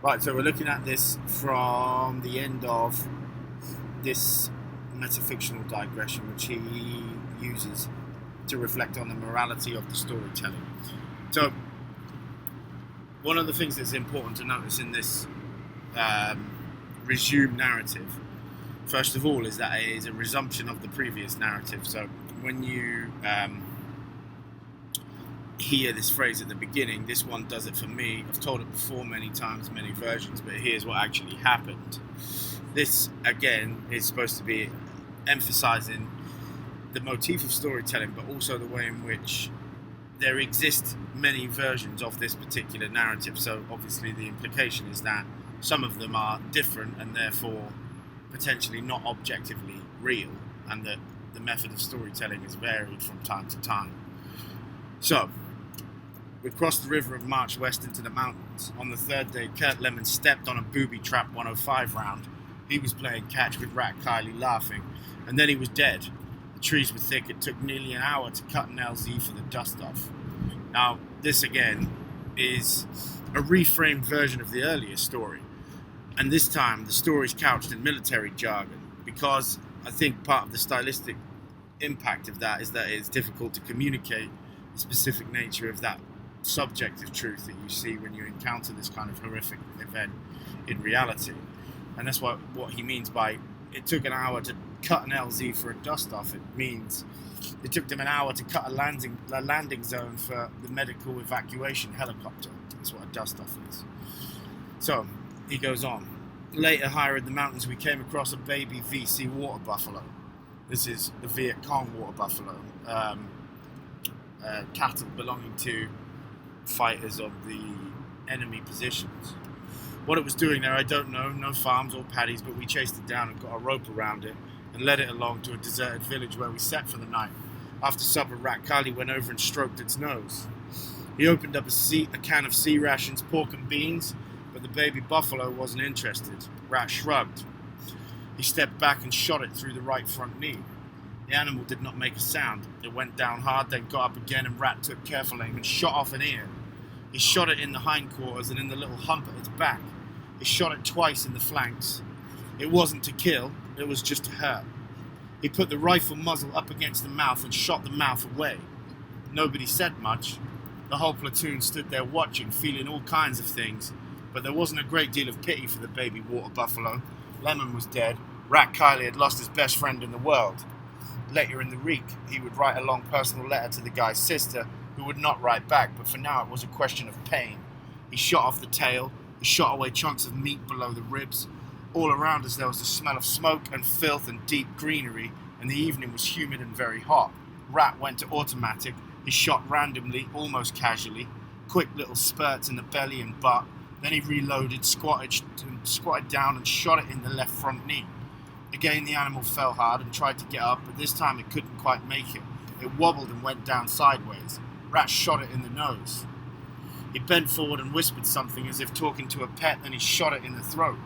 Right, so we're looking at this from the end of this metafictional digression, which he uses to reflect on the morality of the storytelling. So, one of the things that's important to notice in this um, resumed narrative, first of all, is that it is a resumption of the previous narrative. So, when you hear this phrase at the beginning, this one does it for me. I've told it before many times, many versions, but here's what actually happened. This, again, is supposed to be emphasizing the motif of storytelling, but also the way in which there exist many versions of this particular narrative. So, obviously, the implication is that some of them are different and therefore potentially not objectively real, and that the method of storytelling is varied from time to time. So, we crossed the river and marched west into the mountains. On the third day, Kurt Lemon stepped on a booby trap 105 round. He was playing catch with Rat Kiley laughing, and then he was dead. The trees were thick. It took nearly an hour to cut an LZ for the dust off. Now, this again is a reframed version of the earlier story, and this time the story is couched in military jargon, because I think part of the stylistic impact of that is that it's difficult to communicate the specific nature of that subjective truth that you see when you encounter this kind of horrific event in reality. And that's what he means by it took an hour to cut an LZ for a dust off. It means it took them an hour to cut a landing zone for the medical evacuation helicopter. That's what a dust off is. So he goes on. Later, higher in the mountains, we came across a baby VC water buffalo. This is the Viet Cong water buffalo, cattle belonging to fighters of the enemy positions. What it was doing there, I don't know. No farms or paddies, but we chased it down and got a rope around it and led it along to a deserted village where we sat for the night. After supper, Rat Kali went over and stroked its nose. He opened up a can of sea rations, pork and beans, but the baby buffalo wasn't interested. Rat shrugged. He stepped back and shot it through the right front knee. The animal did not make a sound. It went down hard, then got up again, and Rat took careful aim and shot off an ear. He shot it in the hindquarters and in the little hump at its back. He shot it twice in the flanks. It wasn't to kill, it was just to hurt. He put the rifle muzzle up against the mouth and shot the mouth away. Nobody said much. The whole platoon stood there watching, feeling all kinds of things, but there wasn't a great deal of pity for the baby water buffalo. Lemon was dead. Rat Kiley had lost his best friend in the world. Later in the week, he would write a long personal letter to the guy's sister, who would not write back, but for now it was a question of pain. He shot off the tail, he shot away chunks of meat below the ribs. All around us there was the smell of smoke and filth and deep greenery, and the evening was humid and very hot. Rat went to automatic. He shot randomly, almost casually, quick little spurts in the belly and butt. Then he reloaded, squatted down and shot it in the left front knee. Again the animal fell hard and tried to get up, but this time it couldn't quite make it. It wobbled and went down sideways. Rat shot it in the nose. He bent forward and whispered something as if talking to a pet, then he shot it in the throat.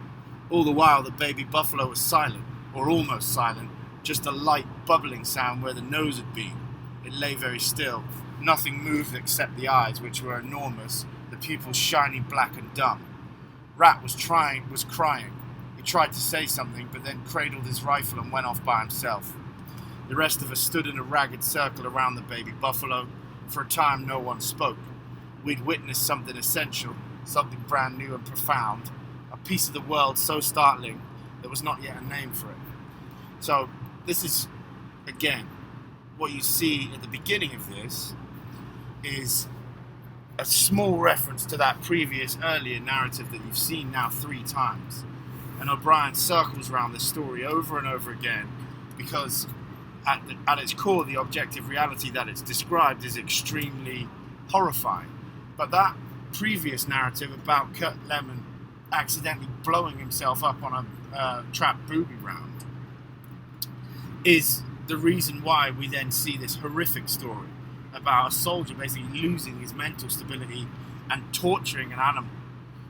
All the while the baby buffalo was silent, or almost silent, just a light bubbling sound where the nose had been. It lay very still. Nothing moved except the eyes, which were enormous, the pupils shiny black and dumb. Rat was crying. He tried to say something, but then cradled his rifle and went off by himself. The rest of us stood in a ragged circle around the baby buffalo. For a time no one spoke. We'd witnessed something essential, something brand new and profound, a piece of the world so startling there was not yet a name for it. So this is, again, what you see at the beginning of this is a small reference to that previous earlier narrative that you've seen now 3 times. And O'Brien circles around this story over and over again because at its core, the objective reality that it's described is extremely horrifying. But that previous narrative about Kurt Lemon accidentally blowing himself up on a trapped booby round is the reason why we then see this horrific story about a soldier basically losing his mental stability and torturing an animal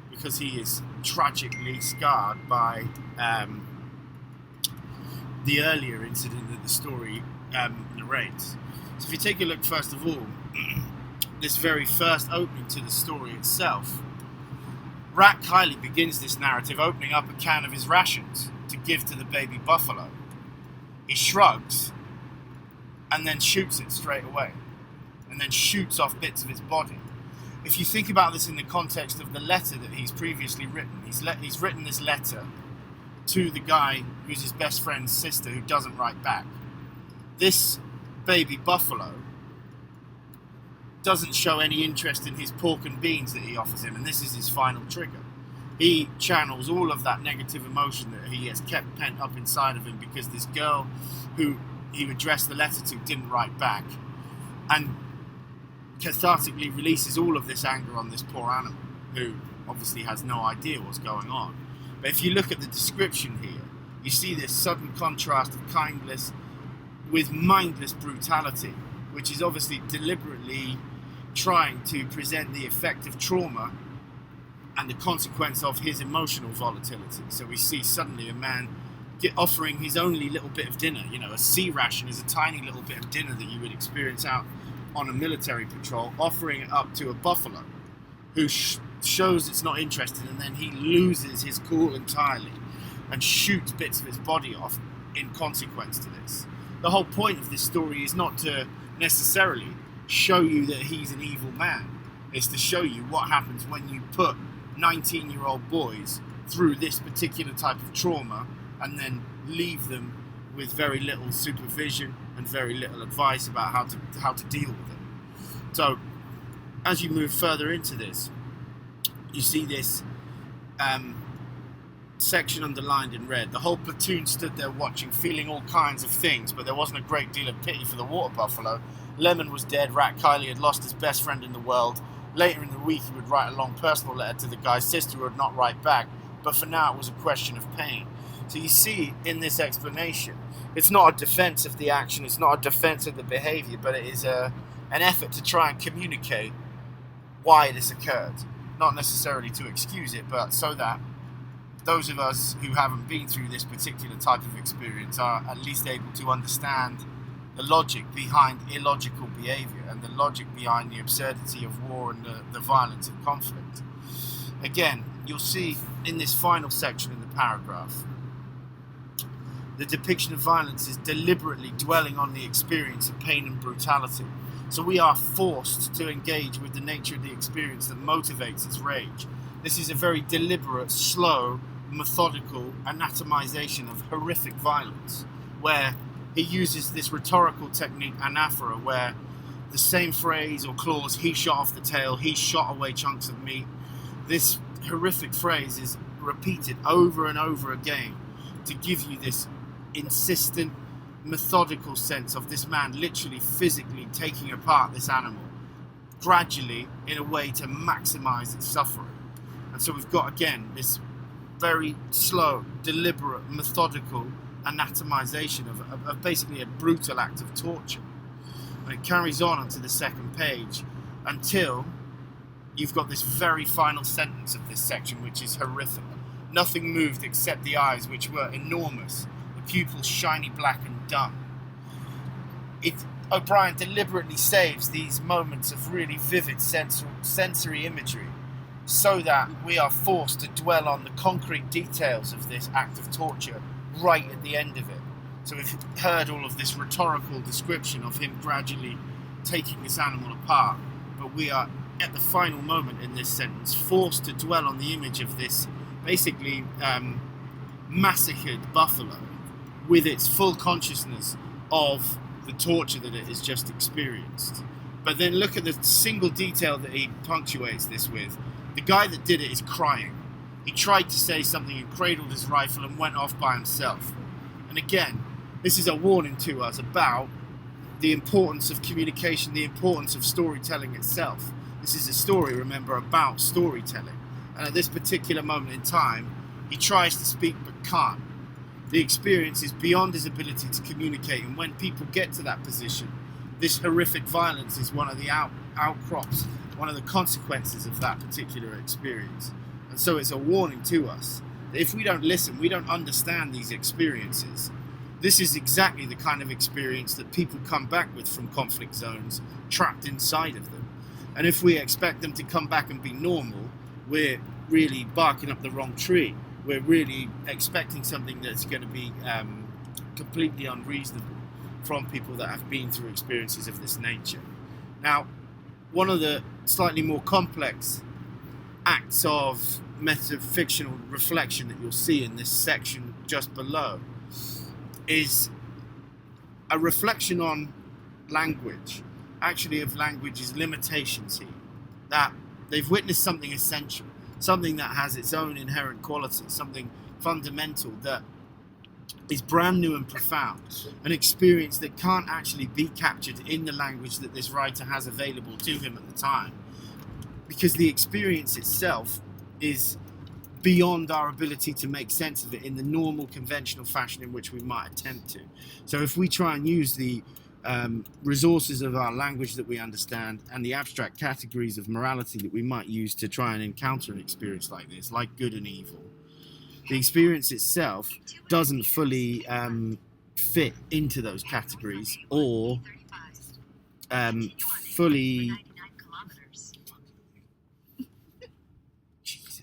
because he is tragically scarred by the earlier incident that the story narrates. So if you take a look, first of all, this very first opening to the story itself, Rat Kiley begins this narrative opening up a can of his rations to give to the baby buffalo. He shrugs and then shoots it straight away, and then shoots off bits of its body. If you think about this in the context of the letter that he's previously written, he's written this letter to the guy who's his best friend's sister who doesn't write back. This baby buffalo doesn't show any interest in his pork and beans that he offers him, and this is his final trigger. He channels all of that negative emotion that he has kept pent up inside of him because this girl who he addressed the letter to didn't write back, and cathartically releases all of this anger on this poor animal who obviously has no idea what's going on. But if you look at the description here, you see this sudden contrast of kindness with mindless brutality, which is obviously deliberately trying to present the effect of trauma and the consequence of his emotional volatility. So we see suddenly a man offering his only little bit of dinner. A C ration is a tiny little bit of dinner that you would experience out on a military patrol, offering it up to a buffalo who shows it's not interested, and then he loses his cool entirely and shoots bits of his body off in consequence to this. The whole point of this story is not to necessarily show you that he's an evil man. It's to show you what happens when you put 19-year-old boys through this particular type of trauma and then leave them with very little supervision and very little advice about how to deal with it. So as you move further into this, you see this section underlined in red. The whole platoon stood there watching, feeling all kinds of things, but there wasn't a great deal of pity for the water buffalo. Lemon was dead. Rat Kiley had lost his best friend in the world. Later in the week, he would write a long personal letter to the guy's sister who would not write back, but for now it was a question of pain. So you see in this explanation, it's not a defense of the action, it's not a defense of the behavior, but it is an effort to try and communicate why this occurred. Not necessarily to excuse it, but so that those of us who haven't been through this particular type of experience are at least able to understand the logic behind illogical behavior and the logic behind the absurdity of war and the violence of conflict. Again, you'll see in this final section in the paragraph, the depiction of violence is deliberately dwelling on the experience of pain and brutality. So we are forced to engage with the nature of the experience that motivates its rage. This is a very deliberate, slow, methodical anatomization of horrific violence, where he uses this rhetorical technique, anaphora, where the same phrase or clause, he shot off the tail, he shot away chunks of meat, this horrific phrase is repeated over and over again to give you this insistent, methodical sense of this man literally physically taking apart this animal gradually in a way to maximize its suffering. And so we've got again this very slow, deliberate, methodical anatomization of basically a brutal act of torture. And it carries on onto the second page until you've got this very final sentence of this section, which is horrific. Nothing moved except the eyes, which were enormous, the pupils shiny black and dumb. O'Brian deliberately saves these moments of really vivid sensory imagery so that we are forced to dwell on the concrete details of this act of torture right at the end of it. So we've heard all of this rhetorical description of him gradually taking this animal apart, but we are at the final moment in this sentence forced to dwell on the image of this basically massacred buffalo with its full consciousness of the torture that it has just experienced. But then look at the single detail that he punctuates this with. The guy that did it is crying. He tried to say something and cradled his rifle and went off by himself. And again, this is a warning to us about the importance of communication, the importance of storytelling itself. This is a story, remember, about storytelling. And at this particular moment in time, he tries to speak but can't. The experience is beyond his ability to communicate, and when people get to that position, this horrific violence is one of the outcrops, one of the consequences of that particular experience. And so it's a warning to us that if we don't listen, we don't understand these experiences. This is exactly the kind of experience that people come back with from conflict zones, trapped inside of them. And if we expect them to come back and be normal, we're really barking up the wrong tree. We're really expecting something that's going to be completely unreasonable from people that have been through experiences of this nature. Now, one of the slightly more complex acts of metafictional reflection that you'll see in this section just below is a reflection on language, actually of language's limitations here, that they've witnessed something essential, something that has its own inherent quality, something fundamental that is brand new and profound, an experience that can't actually be captured in the language that this writer has available to him at the time, because the experience itself is beyond our ability to make sense of it in the normal conventional fashion in which we might attempt to. So if we try and use the resources of our language that we understand and the abstract categories of morality that we might use to try and encounter an experience like this, like good and evil, the experience itself doesn't fully fit into those categories or fully